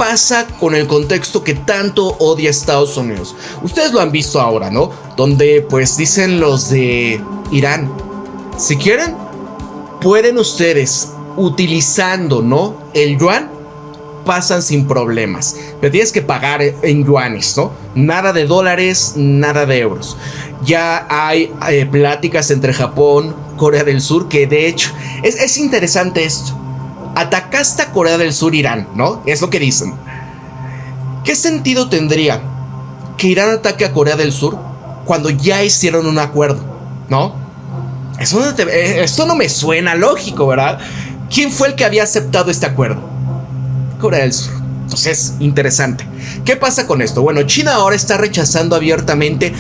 pasa con el contexto que tanto odia Estados Unidos? Ustedes lo han visto ahora, ¿no? Donde pues dicen los de Irán, si quieren, pueden ustedes, utilizando, ¿no?, el yuan, pasan sin problemas, pero tienes que pagar en yuanes, ¿no? Nada de dólares, nada de euros. Ya hay pláticas entre Japón, Corea del Sur, que de hecho es interesante esto. Atacaste a Corea del Sur, Irán, ¿no? Es lo que dicen. ¿Qué sentido tendría que Irán ataque a Corea del Sur cuando ya hicieron un acuerdo, ¿no? Eso no me suena lógico, ¿verdad? ¿Quién fue el que había aceptado este acuerdo? Corea del Sur. Entonces, interesante. ¿Qué pasa con esto? Bueno, China ahora está rechazando abiertamente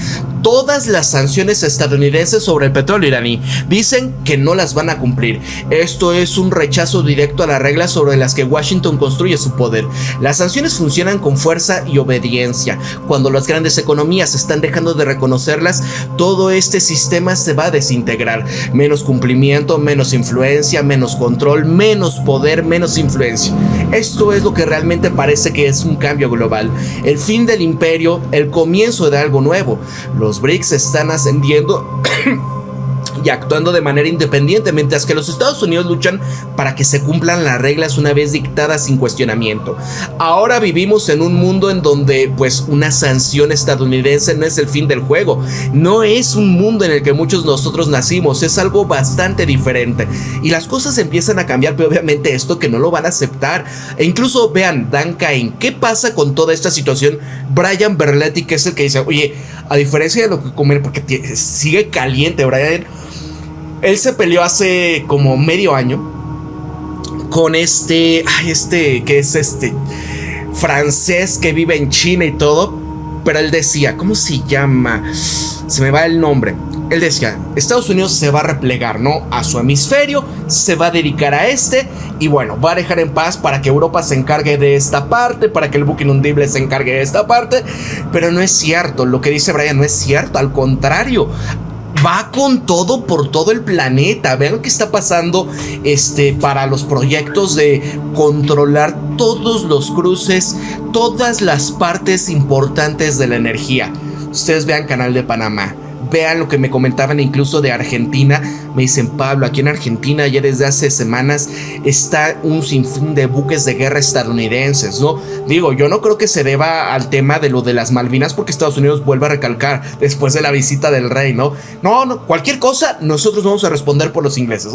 todas las sanciones estadounidenses sobre el petróleo iraní. Dicen que no las van a cumplir. Esto es un rechazo directo a las reglas sobre las que Washington construye su poder. Las sanciones funcionan con fuerza y obediencia. Cuando las grandes economías están dejando de reconocerlas, todo este sistema se va a desintegrar. Menos cumplimiento, menos influencia, menos control, menos poder, menos influencia. Esto es lo que realmente parece que es un cambio global. El fin del imperio, el comienzo de algo nuevo. Los BRICS están ascendiendo y actuando de manera independiente, mientras que los Estados Unidos luchan para que se cumplan las reglas una vez dictadas sin cuestionamiento. Ahora vivimos en un mundo en donde pues una sanción estadounidense no es el fin del juego. No es un mundo en el que muchos de nosotros nacimos, es algo bastante diferente. Y las cosas empiezan a cambiar, pero obviamente esto que no lo van a aceptar. E incluso vean, Dan Cain, ¿qué pasa con toda esta situación? Brian Berletti, que es el que dice, oye, a diferencia de lo que comer, porque sigue caliente, Brian. Él se peleó hace como medio año con que es francés que vive en China y todo. Pero él decía, ¿cómo se llama? Se me va el nombre. Él decía, Estados Unidos se va a replegar, ¿no?, a su hemisferio, se va a dedicar a y bueno, va a dejar en paz para que Europa se encargue de esta parte, para que el buque inundible se encargue de esta parte. Pero no es cierto, lo que dice Brian no es cierto, al contrario. Va con todo por todo el planeta. Vean lo que está pasando para los proyectos de controlar todos los cruces, todas las partes importantes de la energía. Ustedes vean Canal de Panamá. Vean lo que me comentaban incluso de Argentina. Me dicen, Pablo, aquí en Argentina ya desde hace semanas está un sinfín de buques de guerra estadounidenses, ¿no? Digo, yo no creo que se deba al tema de lo de las Malvinas, porque Estados Unidos vuelve a recalcar después de la visita del rey, ¿no? No, cualquier cosa, nosotros vamos a responder por los ingleses.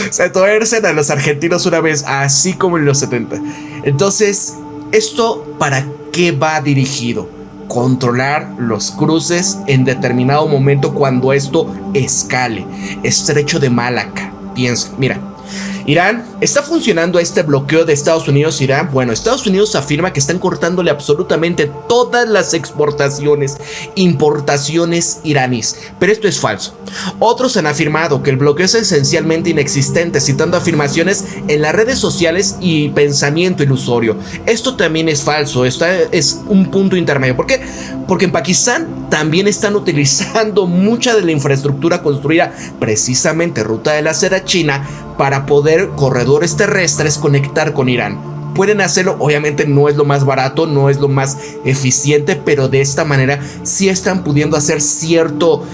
Se tuercen a los argentinos una vez, así como en los 70. Entonces, ¿esto para qué va dirigido? Controlar los cruces en determinado momento cuando esto escale. Estrecho de Malaca. Piensa, mira, Irán está funcionando este bloqueo de Estados Unidos. Irán, bueno, Estados Unidos afirma que están cortándole absolutamente todas las exportaciones, importaciones iraníes, pero esto es falso. Otros han afirmado que el bloqueo es esencialmente inexistente, citando afirmaciones en las redes sociales y pensamiento ilusorio. Esto también es falso, esto es un punto intermedio. ¿Por qué? Porque en Pakistán también están utilizando mucha de la infraestructura construida precisamente ruta de la seda china para poder corredores terrestres conectar con Irán. Pueden hacerlo, obviamente no es lo más barato, no es lo más eficiente, pero de esta manera sí están pudiendo hacer cierto,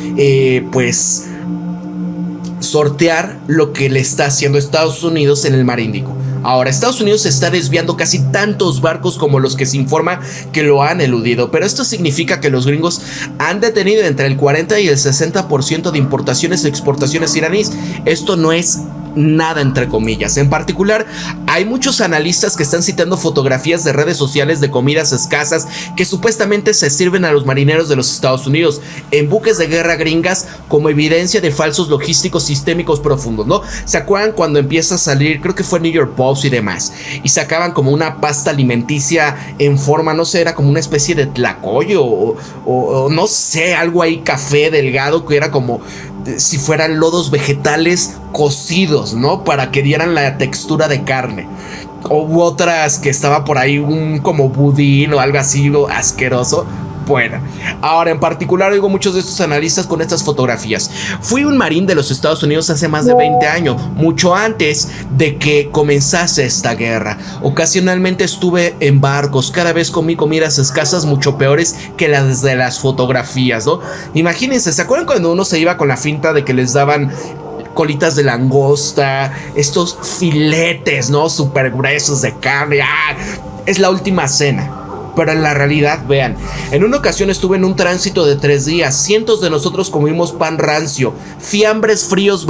sortear lo que le está haciendo Estados Unidos en el Mar Índico. Ahora, Estados Unidos está desviando casi tantos barcos como los que se informa que lo han eludido, pero esto significa que los gringos han detenido entre el 40 y el 60% de importaciones y exportaciones iraníes. Esto no es nada, entre comillas. En particular, hay muchos analistas que están citando fotografías de redes sociales de comidas escasas que supuestamente se sirven a los marineros de los Estados Unidos en buques de guerra gringas como evidencia de falsos logísticos sistémicos profundos, ¿no? ¿Se acuerdan cuando empieza a salir, creo que fue New York Post y demás, y sacaban como una pasta alimenticia en forma, no sé, era como una especie de tlacoyo o no sé, algo ahí café delgado que era como si fueran lodos vegetales cocidos, ¿no? Para que dieran la textura de carne. O otras que estaba por ahí un como budín o algo así asqueroso. Bueno, ahora en particular oigo muchos de estos analistas con estas fotografías. Fui un marín de los Estados Unidos hace más de 20 años, mucho antes de que comenzase esta guerra. Ocasionalmente estuve en barcos, cada vez comí comidas escasas mucho peores que las de las fotografías, ¿no? Imagínense, ¿se acuerdan cuando uno se iba con la finta de que les daban colitas de langosta, estos filetes, ¿no? Súper gruesos de carne? ¡Ah! Es la última cena. Pero en la realidad, vean, en una ocasión estuve en un tránsito de 3 días. Cientos de nosotros comimos pan rancio, fiambres fríos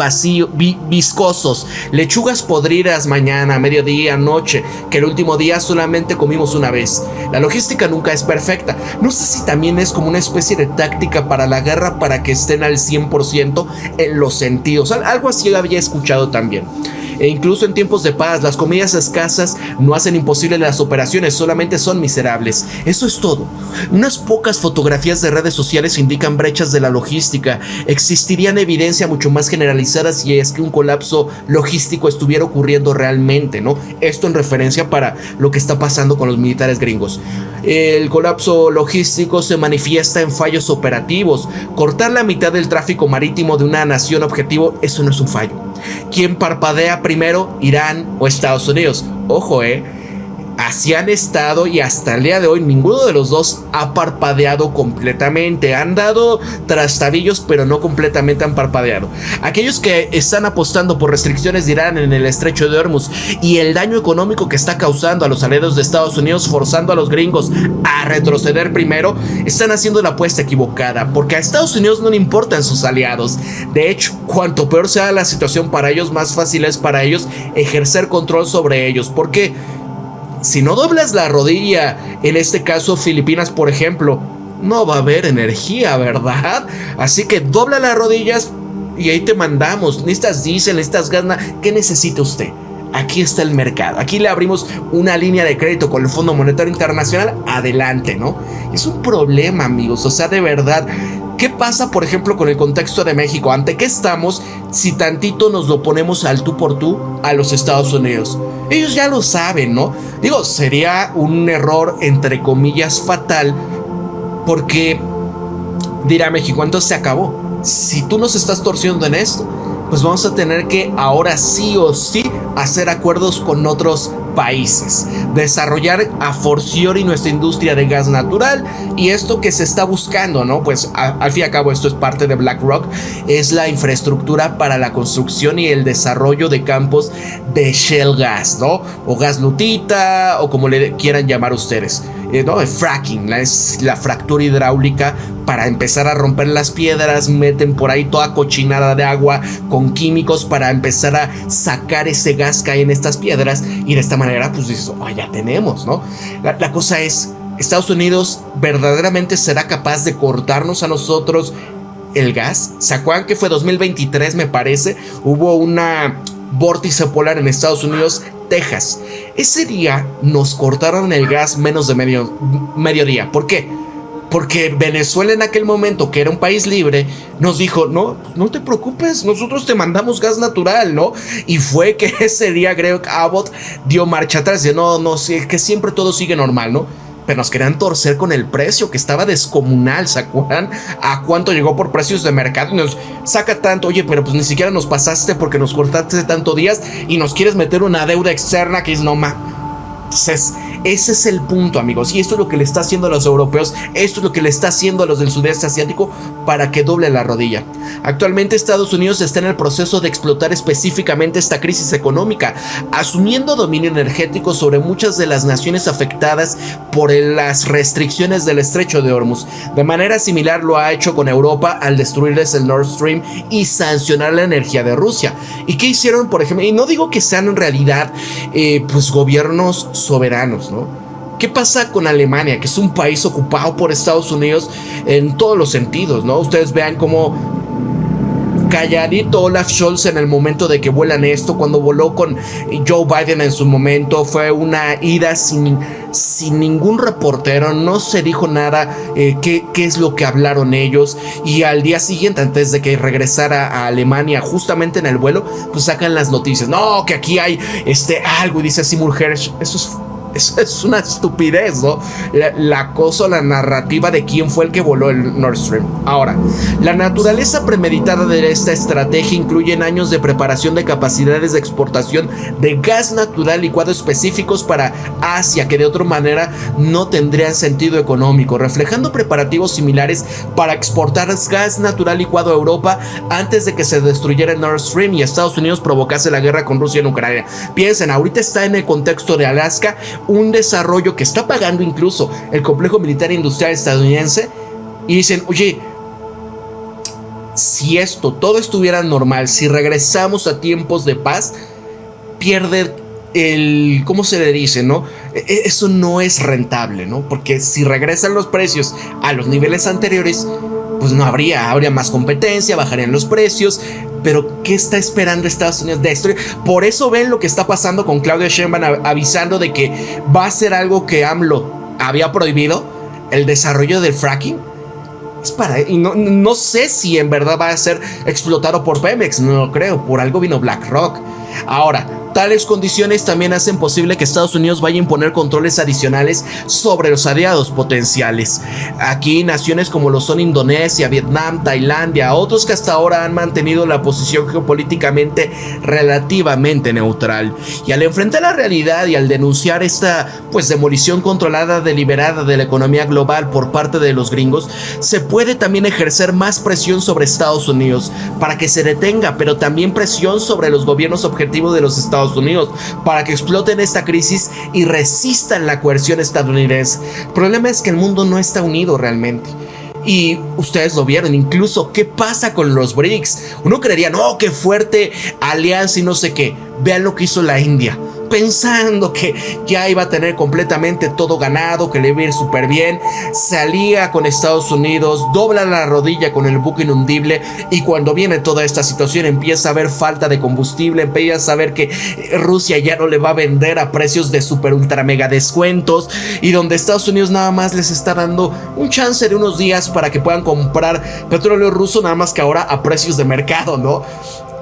viscosos, lechugas podridas mañana, mediodía, noche, que el último día solamente comimos una vez. La logística nunca es perfecta. No sé si también es como una especie de táctica para la guerra, para que estén al 100% en los sentidos. Algo así había escuchado también. E incluso en tiempos de paz, las comidas escasas no hacen imposible las operaciones, solamente son miserables. Eso es todo. Unas pocas fotografías de redes sociales indican brechas de la logística. Existirían evidencia mucho más generalizada si es que un colapso logístico estuviera ocurriendo realmente, ¿no? Esto en referencia para lo que está pasando con los militares gringos. El colapso logístico se manifiesta en fallos operativos. Cortar la mitad del tráfico marítimo de una nación objetivo, eso no es un fallo. ¿Quién parpadea primero? ¿Irán o Estados Unidos? Ojo, así han estado y hasta el día de hoy ninguno de los dos ha parpadeado completamente. Han dado trastabillos, pero no completamente han parpadeado. Aquellos que están apostando por restricciones de Irán en el estrecho de Hormuz y el daño económico que está causando a los aliados de Estados Unidos, forzando a los gringos a retroceder primero, están haciendo la apuesta equivocada, porque a Estados Unidos no le importan sus aliados. De hecho, cuanto peor sea la situación para ellos, más fácil es para ellos ejercer control sobre ellos. ¿Por qué? Si no doblas la rodilla, en este caso Filipinas, por ejemplo, no va a haber energía, ¿verdad? Así que dobla las rodillas y ahí te mandamos. Necesitas diésel, necesitas gas. ¿Qué necesita usted? Aquí está el mercado. Aquí le abrimos una línea de crédito con el Fondo Monetario Internacional. Adelante, ¿no? Es un problema, amigos. O sea, de verdad. ¿Qué pasa, por ejemplo, con el contexto de México? ¿Ante qué estamos si tantito nos lo ponemos al tú por tú a los Estados Unidos? Ellos ya lo saben, ¿no? Digo, sería un error, entre comillas, fatal, porque dirá México, entonces se acabó. Si tú nos estás torciendo en esto, pues vamos a tener que ahora sí o sí hacer acuerdos con otros países, desarrollar a forciori nuestra industria de gas natural, y esto que se está buscando, ¿no? Pues al fin y al cabo esto es parte de BlackRock, es la infraestructura para la construcción y el desarrollo de campos de shale gas, ¿no? O gas lutita, o como le quieran llamar ustedes, ¿no? El fracking, es la fractura hidráulica para empezar a romper las piedras. Meten por ahí toda cochinada de agua con químicos para empezar a sacar ese gas que hay en estas piedras, y de esta manera pues dices, oh, ya tenemos, ¿no? La cosa es, ¿Estados Unidos verdaderamente será capaz de cortarnos a nosotros el gas? ¿Se acuerdan que fue 2023, me parece? Hubo una vórtice polar en Estados Unidos, Texas. Ese día nos cortaron el gas menos de mediodía. ¿Por qué? Porque Venezuela en aquel momento, que era un país libre, nos dijo, no te preocupes, nosotros te mandamos gas natural, ¿no? Y fue que ese día Greg Abbott dio marcha atrás, de no, sí, que siempre todo sigue normal, ¿no? Pero nos querían torcer con el precio, que estaba descomunal, ¿se acuerdan? ¿A cuánto llegó por precios de mercado? Nos saca tanto, oye, pero pues ni siquiera nos pasaste porque nos cortaste tantos días y nos quieres meter una deuda externa que es no más. Entonces, ese es el punto, amigos, y esto es lo que le está haciendo a los europeos, esto es lo que le está haciendo a los del sudeste asiático para que doble la rodilla. Actualmente Estados Unidos está en el proceso de explotar específicamente esta crisis económica, asumiendo dominio energético sobre muchas de las naciones afectadas por las restricciones del estrecho de Hormuz. De manera similar lo ha hecho con Europa al destruirles el Nord Stream y sancionar la energía de Rusia. ¿Y qué hicieron, por ejemplo? Y no digo que sean en realidad pues gobiernos soberanos, ¿no? ¿Qué pasa con Alemania, que es un país ocupado por Estados Unidos en todos los sentidos, ¿no? Ustedes vean cómo calladito Olaf Scholz en el momento de que vuelan esto, cuando voló con Joe Biden en su momento, fue una ida sin ningún reportero, no se dijo nada, qué es lo que hablaron ellos, y al día siguiente, antes de que regresara a Alemania, justamente en el vuelo, pues sacan las noticias, no, que aquí hay algo, y dice Seymour Hersh, eso es Es una estupidez, ¿no? La cosa, la narrativa de quién fue el que voló el Nord Stream. Ahora, la naturaleza premeditada de esta estrategia incluye años de preparación de capacidades de exportación de gas natural licuado específicos para Asia, que de otra manera no tendrían sentido económico, reflejando preparativos similares para exportar gas natural licuado a Europa antes de que se destruyera el Nord Stream y Estados Unidos provocase la guerra con Rusia en Ucrania. Piensen, ahorita está en el contexto de Alaska un desarrollo que está pagando incluso el complejo militar industrial estadounidense, y dicen, oye, si todo estuviera normal, si regresamos a tiempos de paz, pierde ¿cómo se le dice, no? Eso no es rentable, ¿no? Porque si regresan los precios a los niveles anteriores, pues no habría más competencia, bajarían los precios. Pero ¿qué está esperando Estados Unidos de esto? Por eso ven lo que está pasando con Claudia Sheinbaum avisando de que va a ser algo que AMLO había prohibido, el desarrollo del fracking. Y no sé si en verdad va a ser explotado por Pemex, no lo creo, por algo vino BlackRock. Ahora, tales condiciones también hacen posible que Estados Unidos vaya a imponer controles adicionales sobre los aliados potenciales. Aquí naciones como lo son Indonesia, Vietnam, Tailandia, otros que hasta ahora han mantenido la posición geopolíticamente relativamente neutral. Y al enfrentar la realidad y al denunciar esta demolición controlada deliberada de la economía global por parte de los gringos, se puede también ejercer más presión sobre Estados Unidos para que se detenga, pero también presión sobre los gobiernos objetivos de los Estados Unidos para que exploten esta crisis y resistan la coerción estadounidense. El problema es que el mundo no está unido realmente. Y ustedes lo vieron, incluso qué pasa con los BRICS. Uno creería, no, qué fuerte alianza y no sé qué. Vean lo que hizo la India, pensando que ya iba a tener completamente todo ganado, que le iba a ir súper bien. Se alía con Estados Unidos, dobla la rodilla con el buque inundible, y cuando viene toda esta situación empieza a haber falta de combustible, empieza a ver que Rusia ya no le va a vender a precios de super ultra mega descuentos, y donde Estados Unidos nada más les está dando un chance de unos días para que puedan comprar petróleo ruso, nada más que ahora a precios de mercado, ¿no?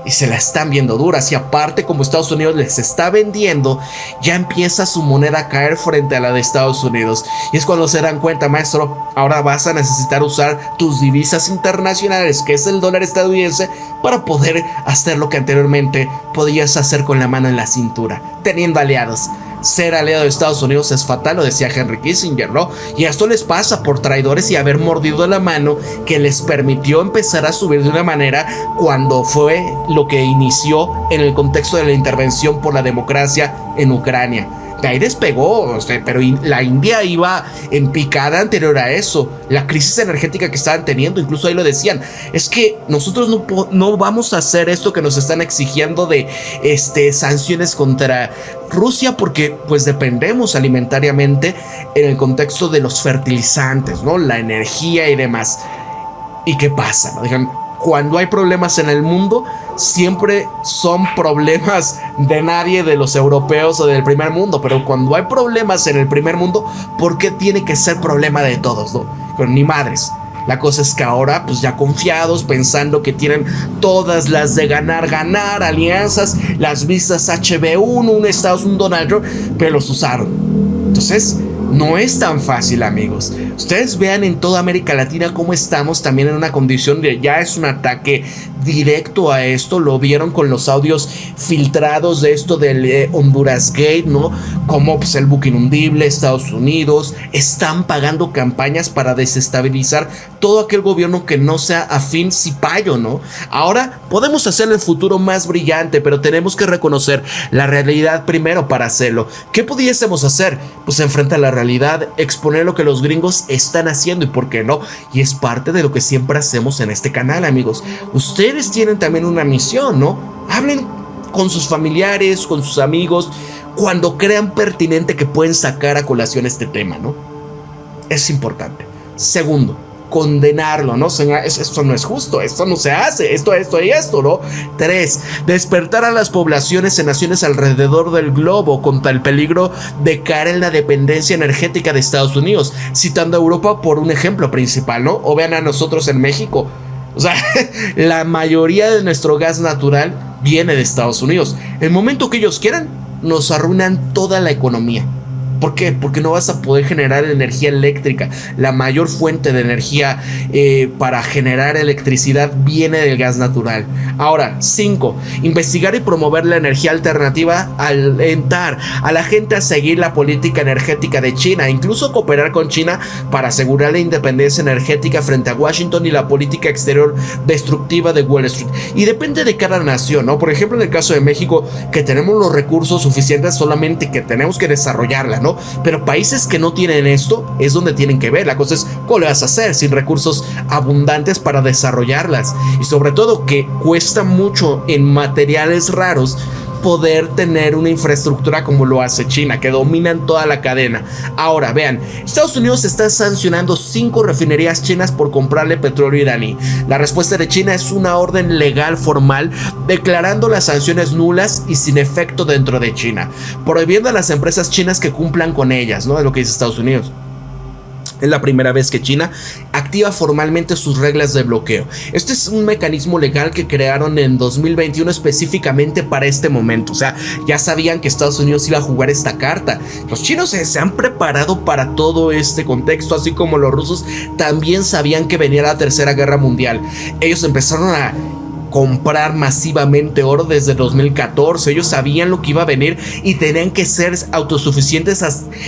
Y se la están viendo duras, y aparte como Estados Unidos les está vendiendo, ya empieza su moneda a caer frente a la de Estados Unidos. Y es cuando se dan cuenta, maestro, ahora vas a necesitar usar tus divisas internacionales, que es el dólar estadounidense, para poder hacer lo que anteriormente podías hacer con la mano en la cintura, teniendo aliados. Ser aliado de Estados Unidos es fatal, lo decía Henry Kissinger, ¿no? Y esto les pasa por traidores y haber mordido la mano que les permitió empezar a subir de una manera cuando fue lo que inició en el contexto de la intervención por la democracia en Ucrania. De ahí despegó, pero la India iba en picada anterior a eso. La crisis energética que estaban teniendo, incluso ahí lo decían, es que nosotros no vamos a hacer esto que nos están exigiendo de sanciones contra Rusia, porque pues dependemos alimentariamente en el contexto de los fertilizantes, ¿no? La energía y demás. ¿Y qué pasa? ¿No? Digan, cuando hay problemas en el mundo, siempre son problemas de nadie, de los europeos o del primer mundo. Pero cuando hay problemas en el primer mundo, ¿por qué tiene que ser problema de todos, no? Pero ni madres. La cosa es que ahora, pues ya confiados, pensando que tienen todas las de ganar alianzas, las vistas HB1, un Estados, un Donald Trump, pero los usaron. Entonces, no es tan fácil, amigos. Ustedes vean en toda América Latina cómo estamos también en una condición de ya es un ataque directo a esto. Lo vieron con los audios filtrados de esto del Honduras Gate, ¿no? Como pues el buque inundible, Estados Unidos están pagando campañas para desestabilizar todo aquel gobierno que no sea afín cipayo, ¿no? Ahora podemos hacer el futuro más brillante, pero tenemos que reconocer la realidad primero para hacerlo. ¿Qué pudiésemos hacer? Pues enfrentar la realidad, exponer lo que los gringos están haciendo y por qué no. Y es parte de lo que siempre hacemos en este canal, amigos. Ustedes tienen también una misión, ¿no? Hablen con sus familiares, con sus amigos, cuando crean pertinente que pueden sacar a colación este tema, ¿no? Es importante. Segundo, condenarlo, ¿no? Esto no es justo, esto no se hace, esto y esto, ¿no? 3. Despertar a las poblaciones en naciones alrededor del globo contra el peligro de caer en la dependencia energética de Estados Unidos, citando a Europa por un ejemplo principal, ¿no? O vean a nosotros en México. O sea, la mayoría de nuestro gas natural viene de Estados Unidos. El momento que ellos quieran, nos arruinan toda la economía. ¿Por qué? Porque no vas a poder generar energía eléctrica. La mayor fuente de energía para generar electricidad viene del gas natural. Ahora, 5. Investigar y promover la energía alternativa, alentar a la gente a seguir la política energética de China, incluso cooperar con China para asegurar la independencia energética frente a Washington y la política exterior destructiva de Wall Street. Y depende de cada nación, ¿no? Por ejemplo, en el caso de México, que tenemos los recursos suficientes, solamente que tenemos que desarrollarla, ¿no? Pero países que no tienen esto es donde tienen que ver. La cosa es cómo le vas a hacer sin recursos abundantes para desarrollarlas, y sobre todo que cuesta mucho en materiales raros poder tener una infraestructura como lo hace China, que dominan toda la cadena. Ahora vean, Estados Unidos está sancionando 5 refinerías chinas por comprarle petróleo iraní. La respuesta de China es una orden legal formal declarando las sanciones nulas y sin efecto dentro de China, prohibiendo a las empresas chinas que cumplan con ellas, ¿no? Es lo que dice Estados Unidos. Es la primera vez que China activa formalmente sus reglas de bloqueo. Este es un mecanismo legal que crearon en 2021 específicamente para este momento. O sea, ya sabían que Estados Unidos iba a jugar esta carta. Los chinos se han preparado para todo este contexto, así como los rusos también sabían que venía la Tercera Guerra Mundial. Ellos empezaron a comprar masivamente oro desde 2014. Ellos sabían lo que iba a venir y tenían que ser autosuficientes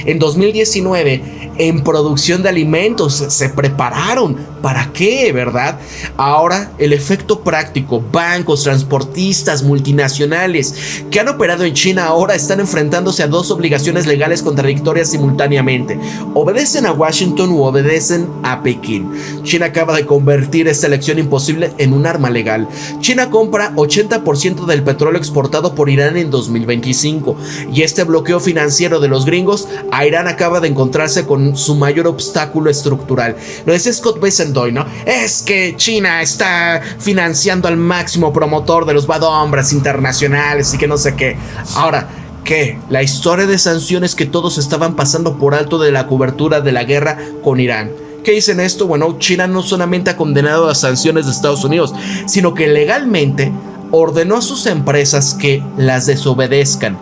en 2019 en producción de alimentos. Se prepararon. ¿Para qué, verdad? Ahora, el efecto práctico: bancos, transportistas, multinacionales que han operado en China ahora están enfrentándose a 2 obligaciones legales contradictorias simultáneamente. Obedecen a Washington u obedecen a Pekín. China acaba de convertir esta elección imposible en un arma legal. China compra 80% del petróleo exportado por Irán en 2025, y este bloqueo financiero de los gringos a Irán acaba de encontrarse con su mayor obstáculo estructural. Lo dice Scott Bessent, ¿no? Es que China está financiando al máximo promotor de los bad hombres internacionales y que no sé qué. Ahora, ¿qué? La historia de sanciones que todos estaban pasando por alto de la cobertura de la guerra con Irán. ¿Qué dicen esto? Bueno, China no solamente ha condenado las sanciones de Estados Unidos, sino que legalmente ordenó a sus empresas que las desobedezcan.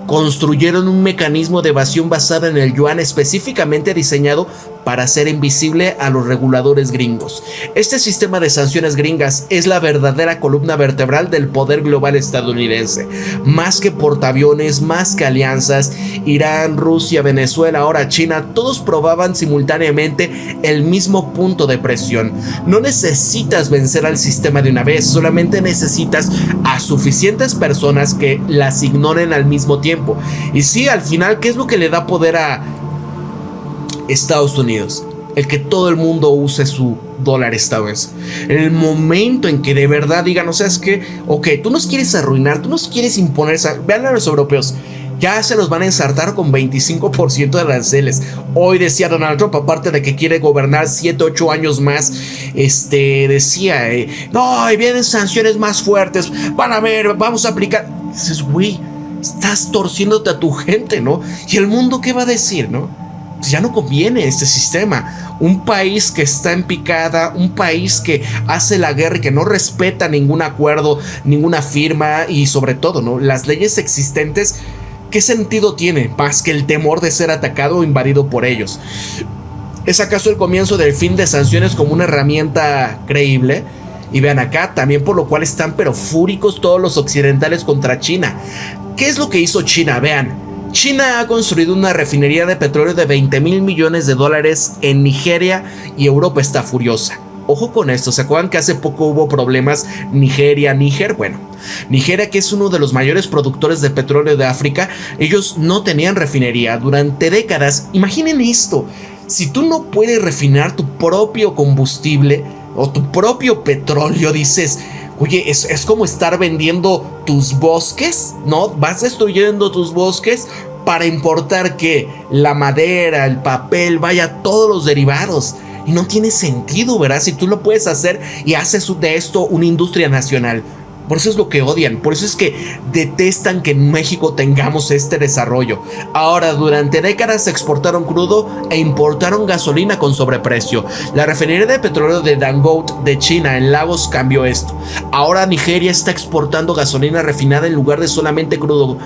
Construyeron un mecanismo de evasión basado en el yuan específicamente diseñado para hacer invisible a los reguladores gringos. Este sistema de sanciones gringas es la verdadera columna vertebral del poder global estadounidense. Más que portaaviones, más que alianzas, Irán, Rusia, Venezuela, ahora China, todos probaban simultáneamente el mismo punto de presión. No necesitas vencer al sistema de una vez, solamente necesitas a suficientes personas que las ignoren al mismo tiempo. Y sí, al final, ¿qué es lo que le da poder a Estados Unidos? El que todo el mundo use su dólar estadounidense. En el momento en que de verdad digan, o sea, es que, ok, tú nos quieres arruinar, tú nos quieres imponer, vean a los europeos, ya se los van a ensartar con 25% de aranceles. Hoy decía Donald Trump, aparte de que quiere gobernar 7, 8 años más, decía, no, ahí vienen sanciones más fuertes, van a ver, vamos a aplicar. Dices, güey, estás torciéndote a tu gente, ¿no? Y el mundo, ¿qué va a decir, no? Ya no conviene este sistema. Un país que está en picada, un país que hace la guerra y que no respeta ningún acuerdo, ninguna firma y sobre todo, ¿no?, las leyes existentes. ¿Qué sentido tiene más que el temor de ser atacado o invadido por ellos? ¿Es acaso el comienzo del fin de sanciones como una herramienta creíble? Y vean acá, también por lo cual están pero fúricos todos los occidentales contra China. ¿Qué es lo que hizo China? Vean. China ha construido una refinería de petróleo de $20,000 millones en Nigeria y Europa está furiosa. Ojo con esto, ¿se acuerdan que hace poco hubo problemas Níger? Bueno, Nigeria, que es uno de los mayores productores de petróleo de África, ellos no tenían refinería durante décadas. Imaginen esto, si tú no puedes refinar tu propio combustible o tu propio petróleo, dices, oye, es como estar vendiendo tus bosques, ¿no? Vas destruyendo tus bosques para importar que la madera, el papel, vaya, todos los derivados. Y no tiene sentido, ¿verdad? Si tú lo puedes hacer y haces de esto una industria nacional. Por eso es lo que odian, por eso es que detestan que en México tengamos este desarrollo. Ahora, durante décadas se exportaron crudo e importaron gasolina con sobreprecio. La refinería de petróleo de Dangote de China en Lagos cambió esto. Ahora Nigeria está exportando gasolina refinada en lugar de solamente crudo.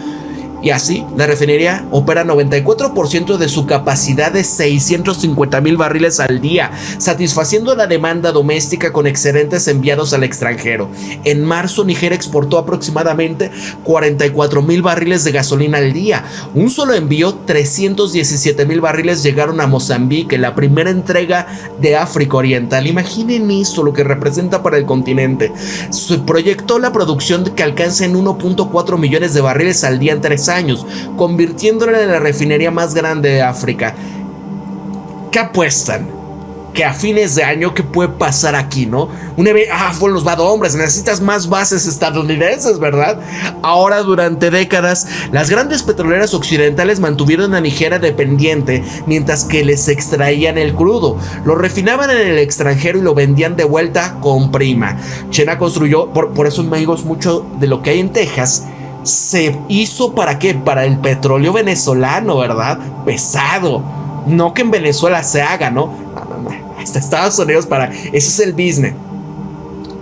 Y así, la refinería opera 94% de su capacidad de 650,000 barriles al día, satisfaciendo la demanda doméstica con excedentes enviados al extranjero. En marzo, Nigeria exportó aproximadamente 44,000 barriles de gasolina al día. Un solo envío, 317,000 barriles llegaron a Mozambique, la primera entrega de África Oriental. Imaginen esto, lo que representa para el continente. Se proyectó la producción que alcanza en 1.4 millones de barriles al día en 3 años, convirtiéndola en la refinería más grande de África. ¿Qué apuestan? Que a fines de año, ¿qué puede pasar aquí, no? Fueron los Bad Hombres, necesitas más bases estadounidenses, ¿verdad? Ahora, durante décadas, las grandes petroleras occidentales mantuvieron a Nigeria dependiente mientras que les extraían el crudo. Lo refinaban en el extranjero y lo vendían de vuelta con prima. China construyó, por eso, amigos, mucho de lo que hay en Texas se hizo ¿para qué? Para el petróleo venezolano, ¿verdad? Pesado. No que en Venezuela se haga, ¿no? Hasta Estados Unidos para... Ese es el business.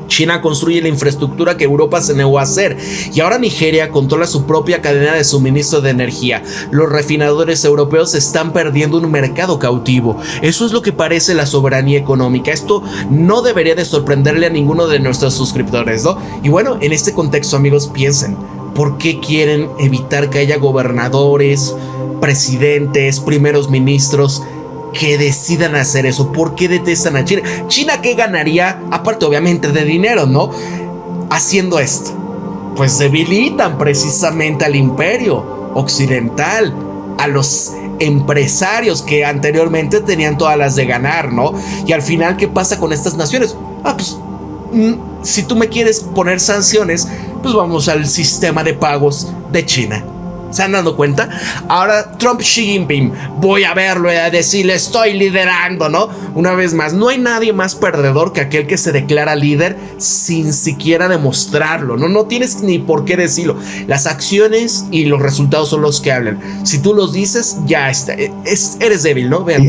China construye la infraestructura que Europa se negó a hacer. Y ahora Nigeria controla su propia cadena de suministro de energía. Los refinadores europeos están perdiendo un mercado cautivo. Eso es lo que parece la soberanía económica. Esto no debería de sorprenderle a ninguno de nuestros suscriptores, ¿no? Y bueno, en este contexto, amigos, piensen. ¿Por qué quieren evitar que haya gobernadores, presidentes, primeros ministros que decidan hacer eso? ¿Por qué detestan a China? ¿China qué ganaría? Aparte, obviamente, de dinero, ¿no? Haciendo esto. Pues debilitan precisamente al imperio occidental, a los empresarios que anteriormente tenían todas las de ganar, ¿no? Y al final, ¿qué pasa con estas naciones? Pues si tú me quieres poner sanciones, pues vamos al sistema de pagos de China. ¿Se han dado cuenta? Ahora Trump, Xi Jinping, voy a verlo y a decirle estoy liderando, ¿no? Una vez más, no hay nadie más perdedor que aquel que se declara líder sin siquiera demostrarlo, ¿no? No tienes ni por qué decirlo. Las acciones y los resultados son los que hablan. Si tú los dices, ya está. Eres débil, ¿no? Vean.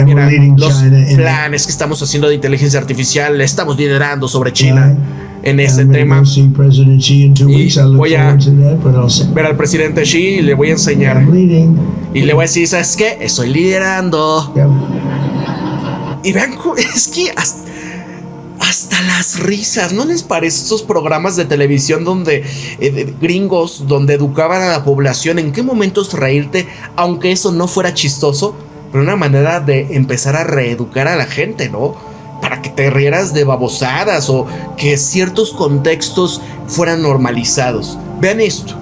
Mira, los planes que estamos haciendo de inteligencia artificial, estamos liderando sobre China. En este tema, y voy a ver al presidente Xi y le voy a enseñar y le voy a decir, ¿sabes qué? Estoy liderando. Y vean, es que hasta las risas, ¿no les parece estos programas de televisión donde gringos, donde educaban a la población en qué momentos reírte, aunque eso no fuera chistoso, pero una manera de empezar a reeducar a la gente, ¿no? Para que te rieras de babosadas o que ciertos contextos fueran normalizados. Vean esto.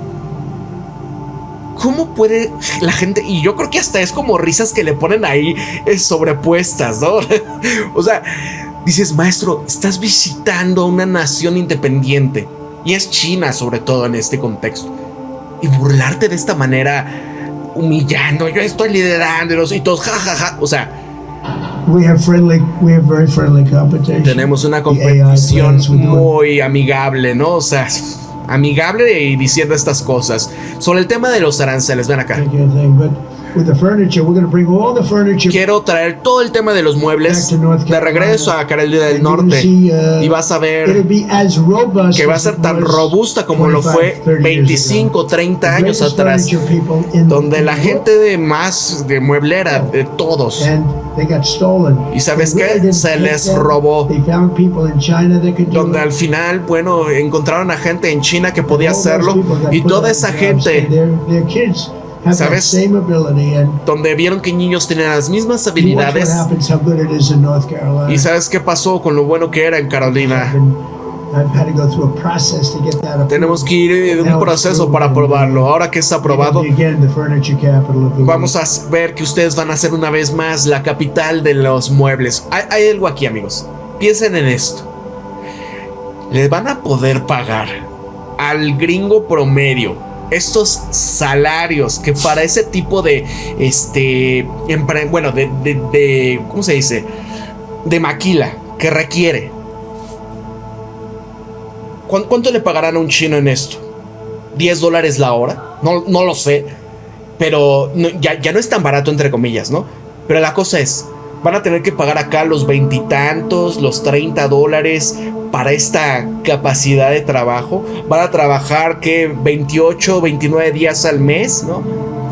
¿Cómo puede la gente? Y yo creo que hasta es como risas que le ponen ahí sobrepuestas, ¿no? O sea, dices, maestro, estás visitando a una nación independiente. Y es China, sobre todo en este contexto. Y burlarte de esta manera, humillando, yo estoy liderando y todos, jajaja. O sea, tenemos una competición muy amigable, ¿no? O sea, amigable y diciendo estas cosas. Sobre el tema de los aranceles, ven acá. Quiero traer todo el tema de los muebles de regreso a Carolina del Norte y vas a ver que va a ser tan robusta como lo fue 25, 30 años atrás, donde la gente de mueblera, de todos, y ¿sabes qué? Se les robó, donde al final, bueno, encontraron a gente en China que podía hacerlo y toda esa gente, ¿sabes? Donde vieron que niños tenían las mismas habilidades. ¿Y sabes qué pasó con lo bueno que era en Carolina? Tenemos que ir en un proceso para probarlo. Ahora que está aprobado, vamos a ver que ustedes van a ser una vez más la capital de los muebles. Hay algo aquí, amigos. Piensen en esto. Les van a poder pagar al gringo promedio estos salarios que para ese tipo de ¿cómo se dice? De maquila que requiere. ¿Cuánto le pagarán a un chino en esto? ¿$10 la hora? No lo sé. Pero ya no es tan barato, entre comillas, ¿no? Pero la cosa es, van a tener que pagar acá los 20 y tantos, los $30 para esta capacidad de trabajo. Van a trabajar que 28, 29 días al mes, ¿no?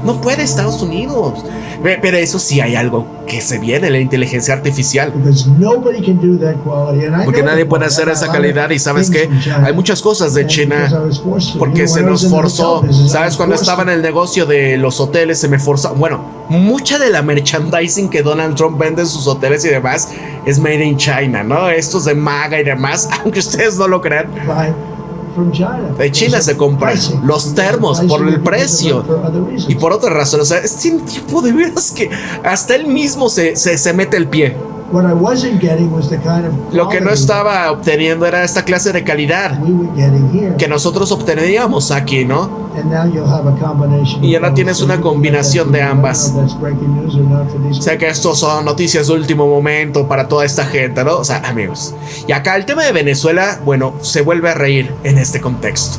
No puede Estados Unidos. Pero eso sí, hay algo que se viene, la inteligencia artificial. Porque nadie puede hacer esa calidad. Y sabes que hay muchas cosas de China porque se nos forzó. Sabes, cuando estaba en el negocio de los hoteles se me forzó. Bueno, mucha de la merchandising que Donald Trump vende en sus hoteles y demás es made in China, ¿no? Estos de MAGA y demás, aunque ustedes no lo crean, de China se compran los termos por el precio y por otras razones. O sea, este tipo de veras que hasta él mismo se mete el pie. Lo que no estaba obteniendo era esta clase de calidad que nosotros obteníamos aquí, ¿no? Y ahora tienes una combinación de ambas. O sea que estos son noticias de último momento para toda esta gente, ¿no? O sea, amigos. Y acá el tema de Venezuela, bueno, se vuelve a reír en este contexto.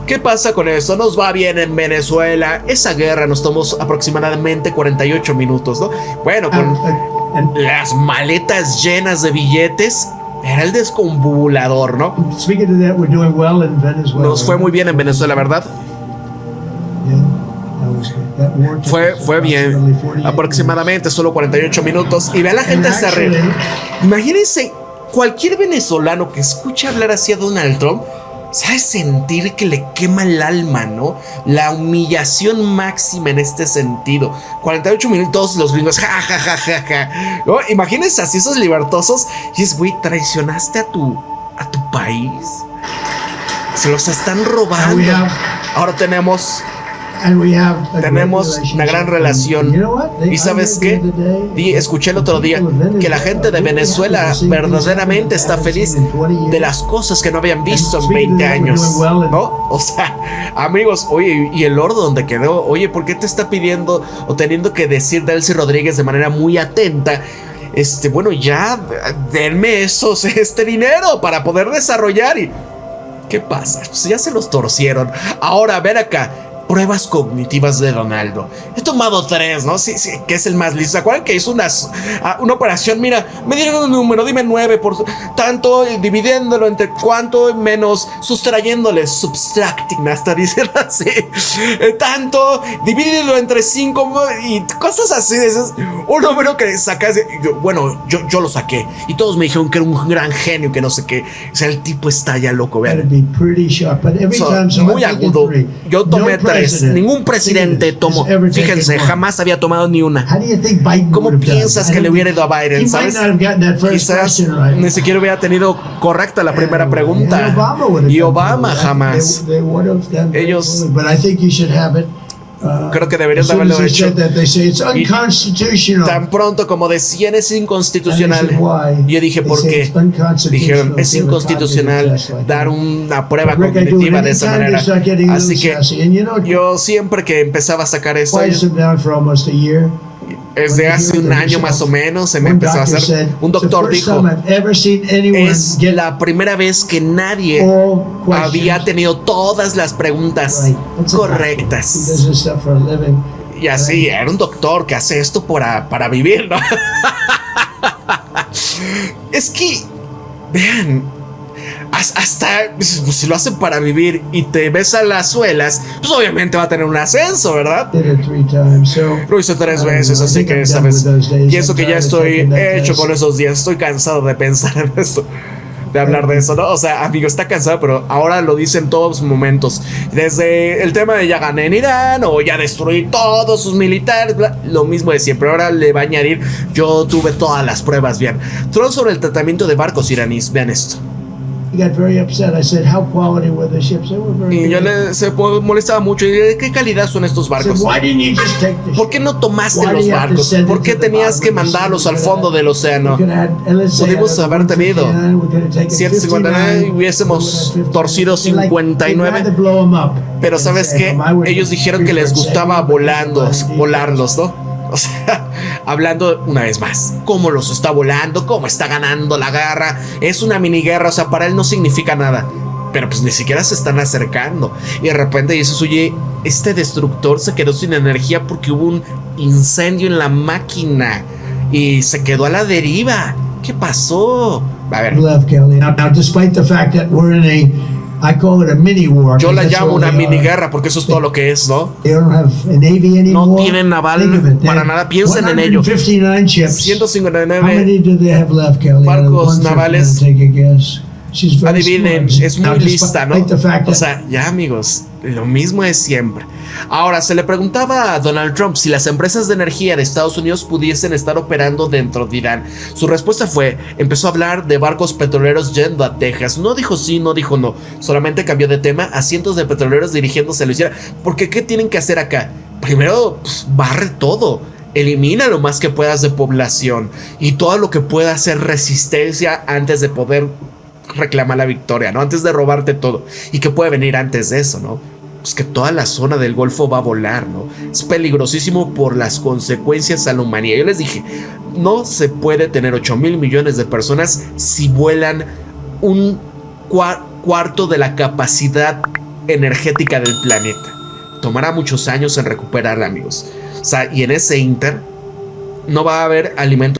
¿Qué pasa con esto? Nos va bien en Venezuela. Esa guerra nos tomó aproximadamente 48 minutos, ¿no? Bueno, con las maletas llenas de billetes, era el desconbulador, ¿no? Nos fue muy bien en Venezuela, ¿verdad? Fue bien, aproximadamente solo 48 minutos. Y ve a la gente hasta reír. Imagínense, cualquier venezolano que escuche hablar así a Donald Trump, ¿sabes? Sentir que le quema el alma, ¿no? La humillación máxima en este sentido. 48 minutos los gringos, ja, ja, ja, ja, ja. ¿No? Imagínense así esos libertosos. Y es, güey, traicionaste a tu país. Se los están robando. Ahora tenemos una gran relación. ¿Y sabes qué? Escuché el otro día que la gente de Venezuela verdaderamente está feliz de las cosas que no habían visto en 20 años, ¿no? O sea, amigos, oye, ¿y el oro dónde quedó? Oye, ¿por qué te está pidiendo o teniendo que decir Delcy Rodríguez de manera muy atenta? Bueno, ya denme este dinero para poder desarrollar? ¿Y qué pasa? Pues ya se los torcieron. Ahora, ven acá. Pruebas cognitivas de Donaldo. He tomado 3, ¿no? Sí, que es el más listo. ¿Se acuerdan que hizo una operación? Mira, me dieron un número, dime 9 por tanto, dividiéndolo entre cuánto menos sustrayéndole, subtracting, hasta dicen así. Tanto, divídelo entre 5 y cosas así. Es un número que sacas. Bueno, yo lo saqué y todos me dijeron que era un gran genio, que no sé qué. O sea, el tipo está ya loco, vean. Muy agudo. Yo tomé 3. Ningún presidente tomó. Fíjense, jamás había tomado ni una. ¿Cómo piensas que le hubiera ido a Biden? ¿Sabes? Quizás ni siquiera hubiera tenido correcta la primera pregunta. Y Obama jamás. Ellos creo que deberían de haberlo hecho. Y tan pronto como decían es inconstitucional, yo dije, ¿por qué? Dijeron, es inconstitucional dar una prueba cognitiva de esa manera. Así que yo siempre que empezaba a sacar esto, desde hace un año más o menos se me empezó a hacer. Un doctor dijo, es la primera vez que nadie había tenido todas las preguntas correctas. Y así, era un doctor que hace esto para vivir, ¿no? Es que, vean, hasta si lo hacen para vivir y te besan las suelas, pues obviamente va a tener un ascenso, ¿verdad? Lo hice 3 veces, así que sabes, pienso que ya estoy hecho con esos días. Estoy cansado de pensar en esto, de hablar de eso, ¿no? O sea, amigo, está cansado, pero ahora lo dice en todos los momentos. Desde el tema de ya gané en Irán o ya destruí todos sus militares, lo mismo de siempre. Ahora le va a añadir, yo tuve todas las pruebas bien. Trump sobre el tratamiento de barcos iraníes, vean esto. Y yo se molestaba mucho. Y ¿de qué calidad son estos barcos? ¿Por qué no tomaste los barcos? ¿Por qué tenías que mandarlos al fondo del océano? Pudimos haber tenido 159 y hubiésemos torcido 59. Pero ¿sabes qué? Ellos dijeron que les gustaba volarlos, ¿no? O sea, hablando una vez más, cómo los está volando, cómo está ganando la guerra. Es una mini guerra, o sea, para él no significa nada. Pero pues ni siquiera se están acercando. Y de repente dices, oye, este destructor se quedó sin energía porque hubo un incendio en la máquina y se quedó a la deriva. ¿Qué pasó? A ver. Left, Kelly. Now, despite the fact that we're in I call it a mini war. Yo la llamo una mini guerra porque eso es todo lo que es, ¿no? They don't have a Navy anymore. No tienen naval para nada. Piensen en ello. 159 How many do they have left, Kelly? barcos navales. Take a guess. She's very Adivinen, smart. es muy Now, lista, ¿no? despite the fact that O sea, ya amigos, lo mismo es siempre. Ahora, se le preguntaba a Donald Trump si las empresas de energía de Estados Unidos pudiesen estar operando dentro de Irán. Su respuesta fue, empezó a hablar de barcos petroleros yendo a Texas. No dijo sí, no dijo no. Solamente cambió de tema a cientos de petroleros dirigiéndose a la Irán. Porque ¿qué tienen que hacer acá? Primero, pues, barre todo. Elimina lo más que puedas de población y todo lo que pueda hacer resistencia antes de poder reclamar la victoria, ¿no? Antes de robarte todo. ¿Y qué puede venir antes de eso, no? Pues que toda la zona del Golfo va a volar, ¿no? Es peligrosísimo por las consecuencias a la humanidad. Yo les dije, no se puede tener 8,000 millones de personas si vuelan un cuarto de la capacidad energética del planeta. Tomará muchos años en recuperarla, amigos. O sea, y en ese inter no va a haber alimento